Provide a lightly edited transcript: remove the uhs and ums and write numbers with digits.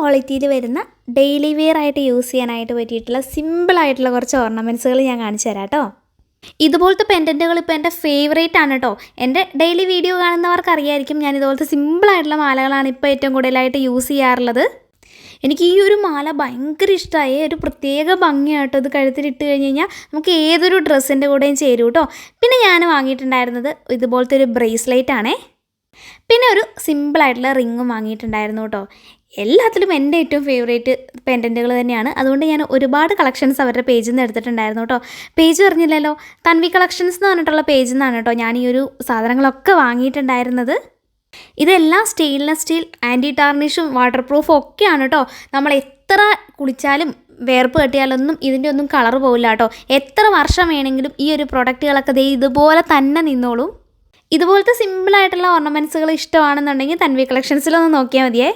ക്വാളിറ്റിയിൽ വരുന്ന daily wear ആയിട്ട് യൂസ് ചെയ്യാനായിട്ട് പറ്റിയിട്ടുള്ള സിമ്പിളായിട്ടുള്ള കുറച്ച് ഓർണമെൻറ്റ്സുകൾ ഞാൻ കാണിച്ചു തരാം കേട്ടോ. ഇതുപോലത്തെ പെൻഡൻറ്റുകൾ ഇപ്പോൾ എൻ്റെ ഫേവറേറ്റ് ആണ് കേട്ടോ. എൻ്റെ ഡെയിലി വീഡിയോ കാണുന്നവർക്ക് അറിയായിരിക്കും ഞാൻ ഇതുപോലത്തെ സിമ്പിളായിട്ടുള്ള മാലകളാണ് ഇപ്പോൾ ഏറ്റവും കൂടുതലായിട്ട് യൂസ് ചെയ്യാറുള്ളത്. എനിക്ക് ഈ ഒരു മാല ഭയങ്കര ഇഷ്ടമായി. ഒരു പ്രത്യേക ഭംഗിയായിട്ടോ ഇത് കഴുത്തിലിട്ട് കഴിഞ്ഞ് കഴിഞ്ഞാൽ നമുക്ക് ഏതൊരു ഡ്രസ്സിൻ്റെ കൂടെയും ചേരും കേട്ടോ. പിന്നെ ഞാൻ വാങ്ങിയിട്ടുണ്ടായിരുന്നത് ഇതുപോലത്തെ ഒരു ബ്രേസ്ലെറ്റ് ആണേ. പിന്നെ ഒരു സിമ്പിളായിട്ടുള്ള റിങ്ങും വാങ്ങിയിട്ടുണ്ടായിരുന്നു കേട്ടോ. എല്ലാത്തിലും എൻ്റെ ഏറ്റവും ഫേവറേറ്റ് പെൻഡൻറ്റുകൾ തന്നെയാണ്. അതുകൊണ്ട് ഞാൻ ഒരുപാട് കളക്ഷൻസ് അവരുടെ പേജിൽ നിന്ന് എടുത്തിട്ടുണ്ടായിരുന്നു കേട്ടോ. പേജ് പറഞ്ഞില്ലല്ലോ, തൻവി കളക്ഷൻസ് എന്ന് പറഞ്ഞിട്ടുള്ള പേജിൽ നിന്നാണ് കേട്ടോ ഞാൻ ഈ ഒരു സാധനങ്ങളൊക്കെ വാങ്ങിയിട്ടുണ്ടായിരുന്നത്. ഇതെല്ലാം സ്റ്റെയിൻലെസ് സ്റ്റീൽ, ആൻറ്റി ടാർണിഷും വാട്ടർ പ്രൂഫും ഒക്കെയാണ് കേട്ടോ. നമ്മൾ എത്ര കുളിച്ചാലും വേർപ്പ് കെട്ടിയാലൊന്നും ഇതിൻ്റെ ഒന്നും കളർ പോവില്ല കേട്ടോ. എത്ര വർഷം വേണമെങ്കിലും ഈ ഒരു പ്രൊഡക്റ്റുകളൊക്കെ ദേ ഇതുപോലെ തന്നെ നിന്നോളും. ഇതുപോലത്തെ സിമ്പിളായിട്ടുള്ള ഓർണമെൻറ്റ്സുകൾ ഇഷ്ടമാണെന്നുണ്ടെങ്കിൽ തൻവി കളക്ഷൻസിലൊന്ന് നോക്കിയാൽ മതിയേ.